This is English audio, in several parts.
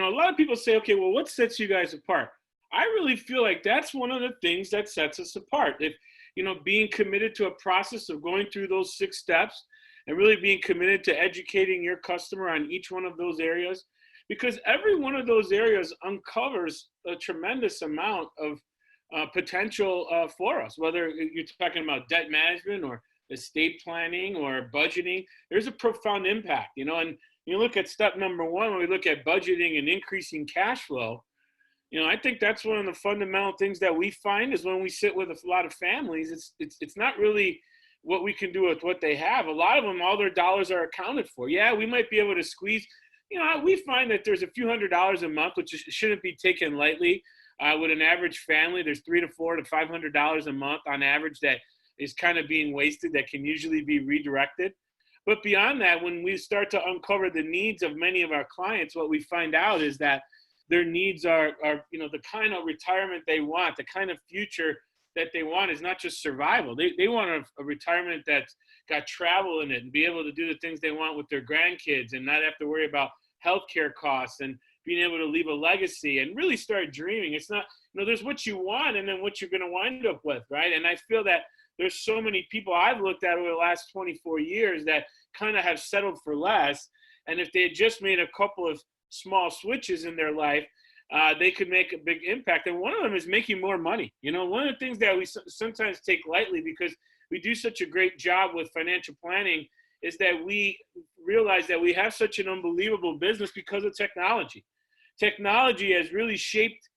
a lot of people say, okay, well, what sets you guys apart? I really feel like that's one of the things that sets us apart. If, being committed to a process of going through those 6 steps and really being committed to educating your customer on each one of those areas, because every one of those areas uncovers a tremendous amount of potential for us, whether you're talking about debt management or estate planning or budgeting. There's a profound impact, and you look at step number 1, when we look at budgeting and increasing cash flow. I think that's one of the fundamental things that we find is when we sit with a lot of families, it's not really what we can do with what they have. A lot of them, all their dollars are accounted for. Yeah, we might be able to squeeze. We find that there's a few $100s a month, which shouldn't be taken lightly. With an average family, there's $300 to $400 to $500 a month on average that is kind of being wasted, that can usually be redirected. But beyond that, when we start to uncover the needs of many of our clients, what we find out is that their needs are the kind of retirement they want, the kind of future that they want is not just survival. They want a retirement that's got travel in it and be able to do the things they want with their grandkids and not have to worry about healthcare costs and being able to leave a legacy and really start dreaming. It's not, there's what you want and then what you're going to wind up with, right? And I feel that there's so many people I've looked at over the last 24 years that kind of have settled for less. And if they had just made a couple of small switches in their life, they could make a big impact. And one of them is making more money. One of the things that we sometimes take lightly because we do such a great job with financial planning is that we realize that we have such an unbelievable business because of technology. Technology has really shaped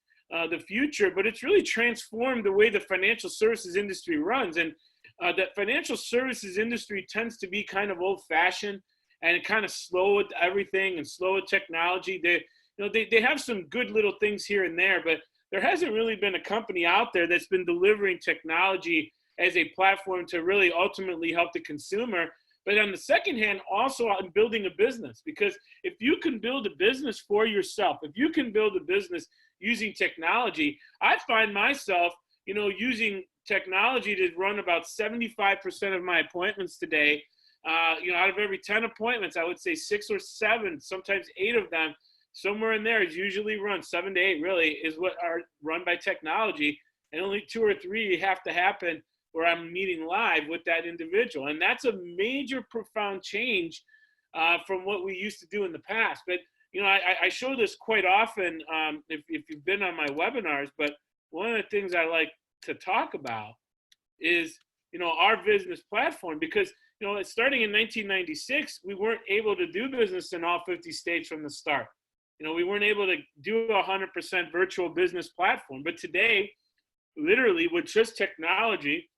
the future, but it's really transformed the way the financial services industry runs. And the financial services industry tends to be kind of old-fashioned and kind of slow with everything and slow with technology. They have some good little things here and there, but there hasn't really been a company out there that's been delivering technology as a platform to really ultimately help the consumer. But on the second hand, also on building a business, because if you can build a business for yourself, if you can build a business using technology, I find myself, using technology to run about 75% of my appointments today. Out of every 10 appointments, I would say 6 or 7, sometimes 8 of them, somewhere in there is usually run, 7 to 8 really, is what are run by technology. And only 2 or 3 have to happen where I'm meeting live with that individual. And that's a major, profound change from what we used to do in the past. But, I show this quite often if you've been on my webinars, but one of the things I like to talk about is, our business platform, because, starting in 1996, we weren't able to do business in all 50 states from the start. We weren't able to do a 100% virtual business platform. But today, literally with just technology,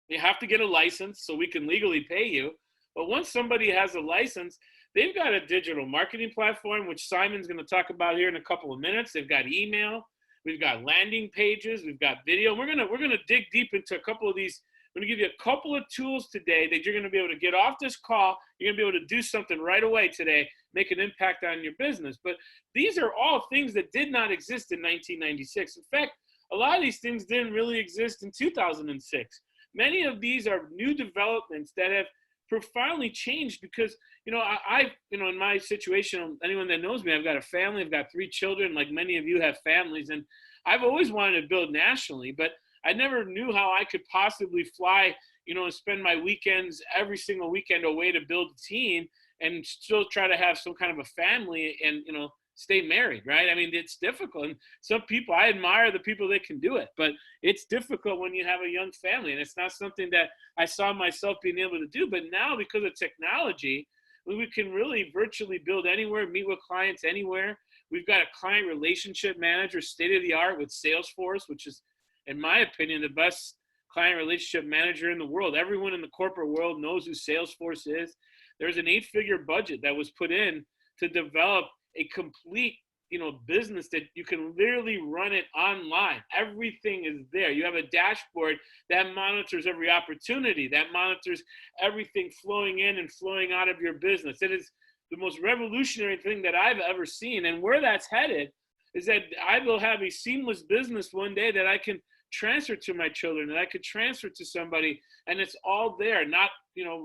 you have to get a license so we can legally pay you. But once somebody has a license, they've got a digital marketing platform, which Simon's going to talk about here in a couple of minutes. They've got email, we've got landing pages, we've got video. We're gonna dig deep into a couple of these. I'm going to give you a couple of tools today that you're going to be able to get off this call. You're going to be able to do something right away today, make an impact on your business. But these are all things that did not exist in 1996. In fact, a lot of these things didn't really exist in 2006. Many of these are new developments that have profoundly changed because, in my situation, anyone that knows me, I've got a family, I've got 3 children, like many of you have families, and I've always wanted to build nationally, but I never knew how I could possibly fly, and spend my weekends every single weekend away to build a team and still try to have some kind of a family and, stay married, right? I mean, it's difficult. And some people, I admire the people that can do it, but it's difficult when you have a young family. And it's not something that I saw myself being able to do. But now, because of technology, we can really virtually build anywhere, meet with clients anywhere. We've got a client relationship manager, state of the art with Salesforce, which is, in my opinion, the best client relationship manager in the world. Everyone in the corporate world knows who Salesforce is. There's an 8-figure budget that was put in to develop a complete, business that you can literally run it online. Everything is there. You have a dashboard that monitors every opportunity, that monitors everything flowing in and flowing out of your business. It is the most revolutionary thing that I've ever seen. And where that's headed is that I will have a seamless business one day that I can transfer to my children, that I could transfer to somebody, and it's all there, not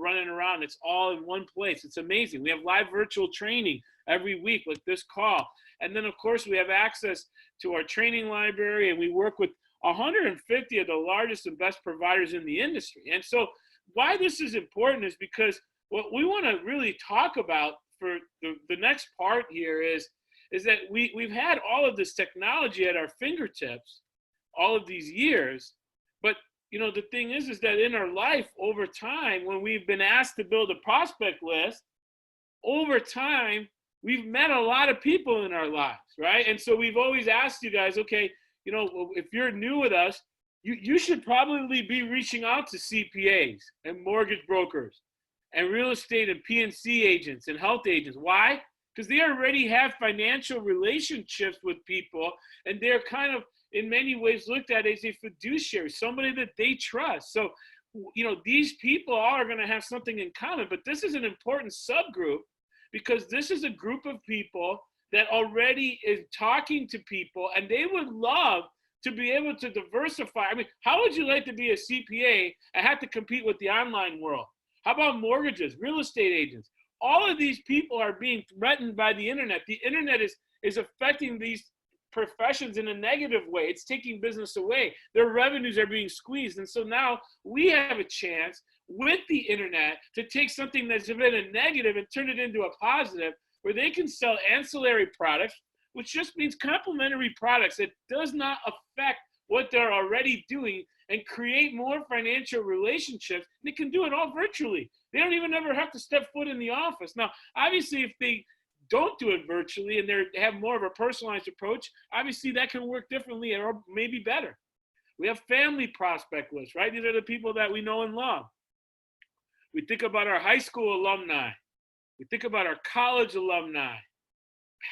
running around. It's all in one place. It's amazing. We have live virtual training every week with this call. And then, of course, we have access to our training library, and we work with 150 of the largest and best providers in the industry. And so why this is important is because what we want to really talk about for the next part here is that we've had all of this technology at our fingertips all of these years. But, the thing is that in our life over time, when we've been asked to build a prospect list, over time, we've met a lot of people in our lives, right? And so we've always asked you guys, okay, if you're new with us, you should probably be reaching out to CPAs and mortgage brokers and real estate and PNC agents and health agents. Why? Because they already have financial relationships with people, and they're kind of, in many ways, looked at as a fiduciary, somebody that they trust. So, these people all are going to have something in common, but this is an important subgroup because this is a group of people that already is talking to people, and they would love to be able to diversify. I mean, how would you like to be a CPA and have to compete with the online world? How about mortgages, real estate agents? All of these people are being threatened by the internet. The internet is affecting these professions in a negative way. It's taking business away. Their revenues are being squeezed. And so now we have a chance with the internet to take something that's been a negative and turn it into a positive, where they can sell ancillary products, which just means complementary products that does not affect what they're already doing, and create more financial relationships. They can do it all virtually. They don't even ever have to step foot in the office. Now, obviously, if they don't do it virtually and they have more of a personalized approach, obviously that can work differently or maybe better. We have family prospect lists, right? These are the people that we know and love. We think about our high school alumni. We think about our college alumni,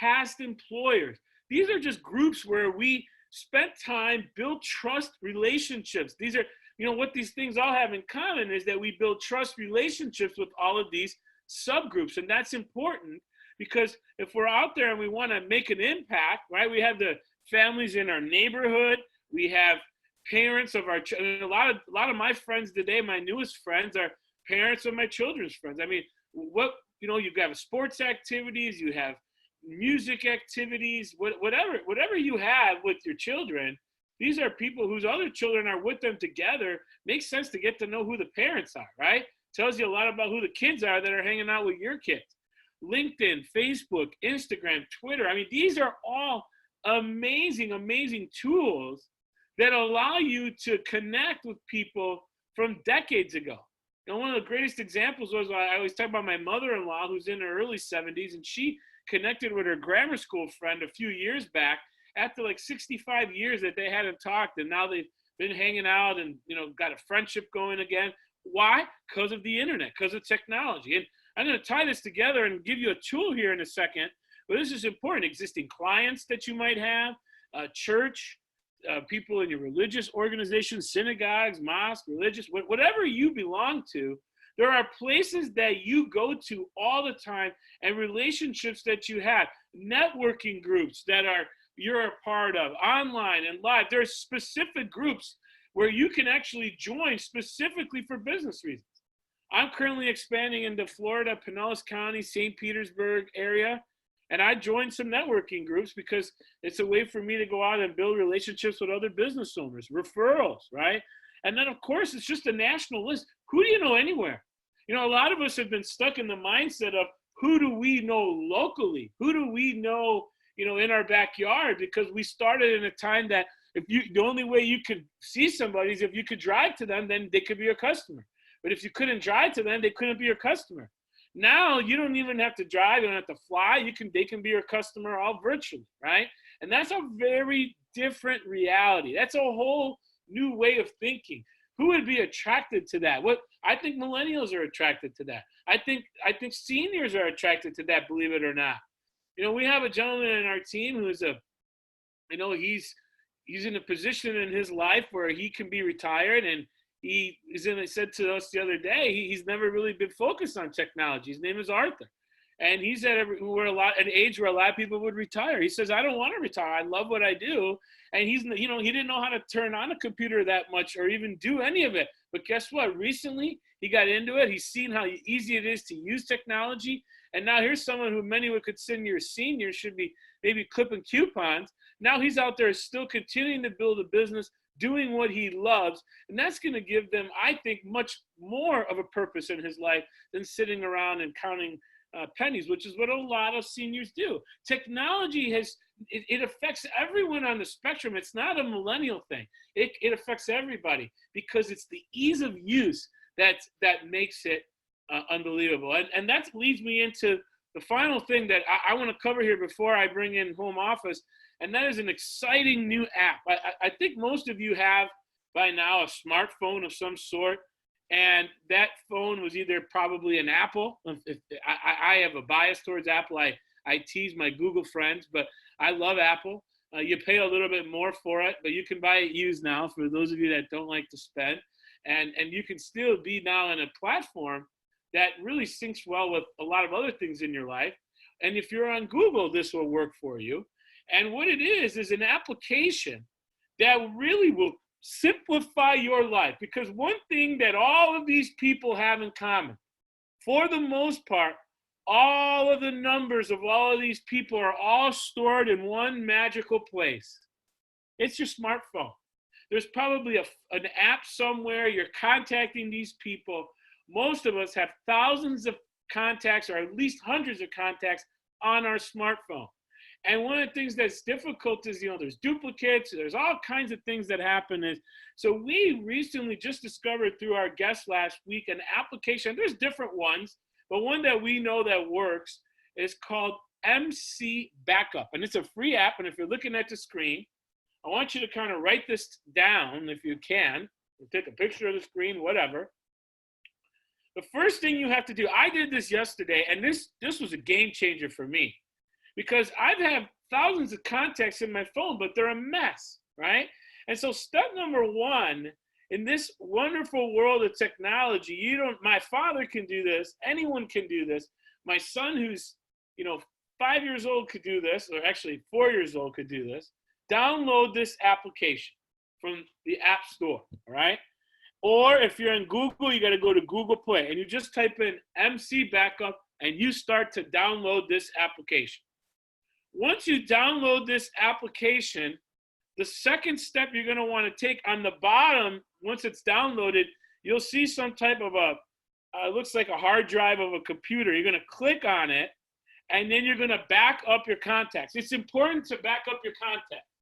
past employers. These are just groups where we spent time, build trust relationships. These are, what these things all have in common is that we build trust relationships with all of these subgroups. And that's important because if we're out there and we want to make an impact, right? We have the families in our neighborhood. We have parents of our, a lot of my friends today, my newest friends, are parents of my children's friends. I mean, you have sports activities, you have music activities, whatever you have with your children. These are people whose other children are with them together. Makes sense to get to know who the parents are, right? Tells you a lot about who the kids are that are hanging out with your kids. LinkedIn, Facebook, Instagram, Twitter. I mean, these are all amazing, amazing tools that allow you to connect with people from decades ago. One of the greatest examples was, I always talk about my mother-in-law who's in her early 70s, and she connected with her grammar school friend a few years back after like 65 years that they hadn't talked, and now they've been hanging out and got a friendship going again. Why? Because of the internet, because of technology. And I'm going to tie this together and give you a tool here in a second, but this is important. Existing clients that you might have, church, people in your religious organizations, synagogues, mosques, religious, whatever you belong to, there are places that you go to all the time and relationships that you have, networking groups that you're a part of, online and live. There's specific groups where you can actually join specifically for business reasons. I'm currently expanding into Florida, Pinellas County, St. Petersburg area, and I joined some networking groups because it's a way for me to go out and build relationships with other business owners, referrals, right? And then, of course, it's just a national list. Who do you know anywhere? A lot of us have been stuck in the mindset of who do we know locally? Who do we know, in our backyard? Because we started in a time that the only way you could see somebody is if you could drive to them, then they could be your customer. But if you couldn't drive to them, they couldn't be your customer. Now you don't even have to drive, you don't have to fly. They can be your customer all virtually, right? And that's a very different reality. That's a whole new way of thinking. Who would be attracted to that? I think millennials are attracted to that. I think seniors are attracted to that, believe it or not. We have a gentleman in our team who's he's in a position in his life where he can be retired, and he said to us the other day, he's never really been focused on technology. His name is Arthur. And he's at an age where a lot of people would retire. He says, I don't want to retire. I love what I do. And he didn't know how to turn on a computer that much or even do any of it. But guess what? Recently, he got into it. He's seen how easy it is to use technology. And now here's someone who many would consider senior, should be maybe clipping coupons. Now he's out there still continuing to build a business, doing what he loves. And that's going to give them, I think, much more of a purpose in his life than sitting around and counting pennies, which is what a lot of seniors do. Technology it affects everyone on the spectrum. It's not a millennial thing. It affects everybody because it's the ease of use that makes it unbelievable. And that leads me into the final thing that I want to cover here before I bring in home office, and that is an exciting new app. I think most of you have by now a smartphone of some sort, and that phone was either probably an Apple. I have a bias towards Apple. I tease my Google friends, but I love Apple. You pay a little bit more for it, but you can buy it used now for those of you that don't like to spend. And you can still be now on a platform that really syncs well with a lot of other things in your life. And if you're on Google, this will work for you. And what it is an application that really will simplify your life. Because one thing that all of these people have in common, for the most part, all of the numbers of all of these people are all stored in one magical place. It's your smartphone. There's probably an app somewhere. You're contacting these people. Most of us have thousands of contacts, or at least hundreds of contacts on our smartphone. And one of the things that's difficult is, there's duplicates, there's all kinds of things that happen. So we recently just discovered through our guest last week an application. There's different ones, but one that we know that works is called MC Backup. And it's a free app. And if you're looking at the screen, I want you to kind of write this down if you can. Take a picture of the screen, whatever. The first thing you have to do, I did this yesterday, and this was a game changer for me, because I've had thousands of contacts in my phone, but they're a mess, right? And so step number one, in this wonderful world of technology, my father can do this, anyone can do this. My son, who's 5 years old, could do this, or actually 4 years old could do this. Download this application from the App Store, all right? Or if you're in Google, you got to go to Google Play, and you just type in MC Backup, and you start to download this application. Once you download this application, the second step you're going to want to take on the bottom, once it's downloaded, you'll see some type of it looks like a hard drive of a computer. You're going to click on it, and then you're going to back up your contacts. It's important to back up your contacts.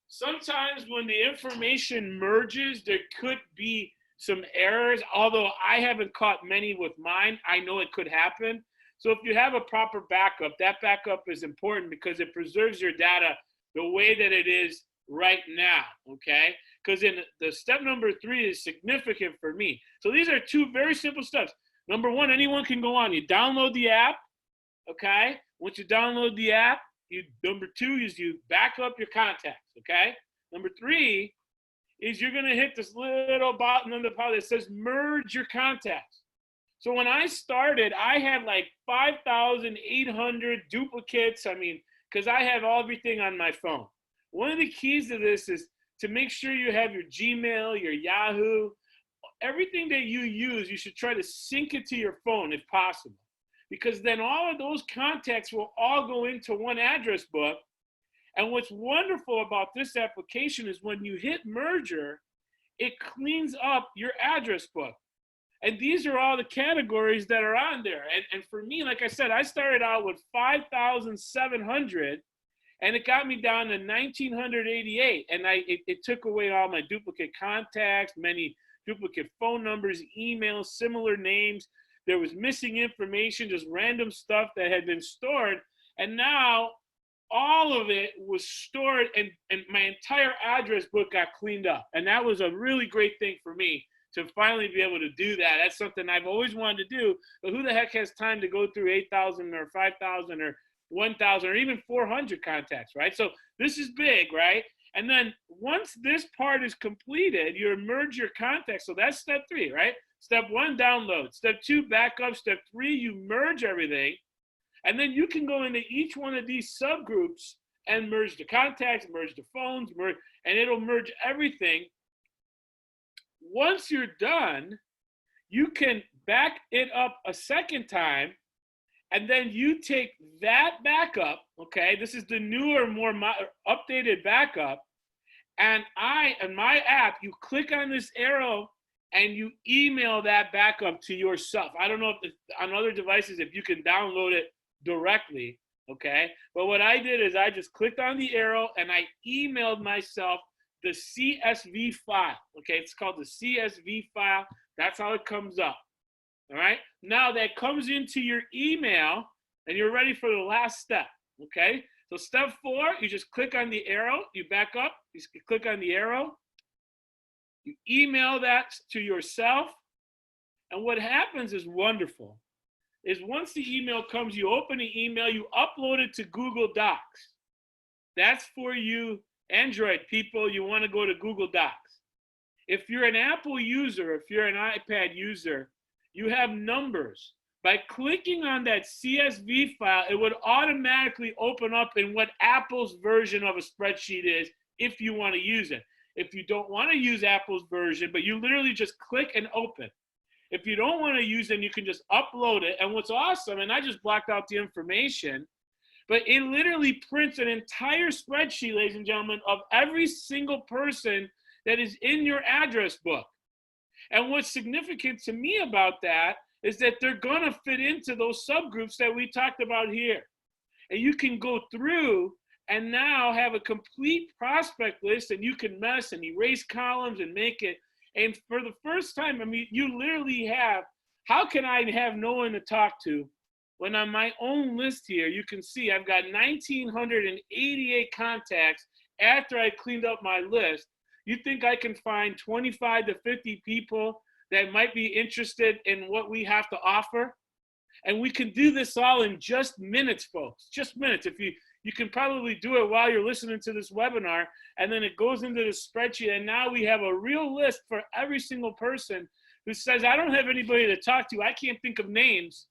Sometimes when the information merges, there could be some errors, although I haven't caught many with mine. I know it could happen. So if you have a proper backup, that backup is important because it preserves your data the way that it is right now, okay? Because in the step number 3 is significant for me. So these are 2 very simple steps. Number 1, anyone can go on. You download the app, okay? Once you download the app, number 2 is you back up your contacts, okay? Number 3 is you're going to hit this little button on the bottom that says merge your contacts. So when I started, I had like 5,800 duplicates. Because I have everything on my phone. One of the keys to this is to make sure you have your Gmail, your Yahoo, everything that you use, you should try to sync it to your phone if possible. Because then all of those contacts will all go into one address book. And what's wonderful about this application is when you hit merger, it cleans up your address book. And these are all the categories that are on there. And for me, like I said, I started out with 5,700, and it got me down to 1,988. And it took away all my duplicate contacts, many duplicate phone numbers, emails, similar names. There was missing information, just random stuff that had been stored. And now all of it was stored, and my entire address book got cleaned up. And that was a really great thing for me to finally be able to do that. That's something I've always wanted to do, but who the heck has time to go through 8,000 or 5,000 or 1,000 or even 400 contacts, right? So this is big, right? And then once this part is completed, you merge your contacts. So that's step 3, right? Step 1, download. Step 2, backup. Step 3, you merge everything. And then you can go into each one of these subgroups and merge the contacts, merge the phones, and it'll merge everything. Once you're done, you can back it up a second time, And then you take that backup, okay? This is the newer, more updated backup. And in my app, you click on this arrow and you email that backup to yourself. I don't know if on other devices, if you can download it directly, okay? But what I did is I just clicked on the arrow and I emailed myself the CSV file, okay? It's called the CSV file. That's how it comes up, all right? Now that comes into your email and you're ready for the last step, okay? So step 4, you just click on the arrow, you back up, you click on the arrow, you email that to yourself, and what happens is wonderful. Is once the email comes, you open the email, you upload it to Google Docs. That's for you Android people, you want to go to Google Docs. If you're an Apple user, if you're an iPad user, you have numbers. By clicking on that CSV file, it would automatically open up in what Apple's version of a spreadsheet is if you want to use it. If you don't want to use Apple's version, but you literally just click and open. If you don't want to use them, you can just upload it. And what's awesome, and I just blocked out the information, but it literally prints an entire spreadsheet, ladies and gentlemen, of every single person that is in your address book. And what's significant to me about that is that they're going to fit into those subgroups that we talked about here. And you can go through and now have a complete prospect list, and you can mess and erase columns and make it. And for the first time, I mean, you literally have, how can I have no one to talk to when on my own list here, you can see I've got 1,988 contacts after I cleaned up my list. You think I can find 25 to 50 people that might be interested in what we have to offer? And we can do this all in just minutes, folks, just minutes. If you can probably do it while you're listening to this webinar, and then it goes into the spreadsheet, and now we have a real list for every single person who says, I don't have anybody to talk to, I can't think of names.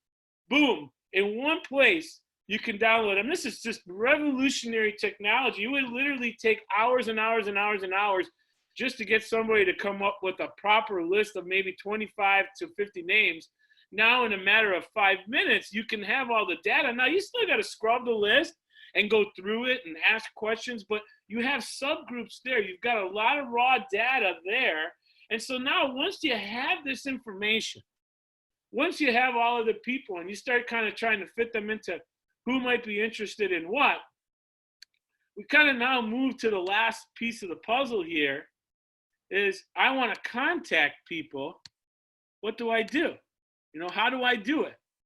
Boom, in one place, you can download them. This is just revolutionary technology. It would literally take hours and hours and hours and hours just to get somebody to come up with a proper list of maybe 25 to 50 names. Now, in a matter of 5 minutes, you can have all the data. Now, you still got to scrub the list and go through it and ask questions, but you have subgroups there. You've got a lot of raw data there. And so now, once you have this information, once you have all of the people and you start kind of trying to fit them into who might be interested in what, we kind of now move to the last piece of the puzzle here is I want to contact people. What do I do? You know, how do I do it?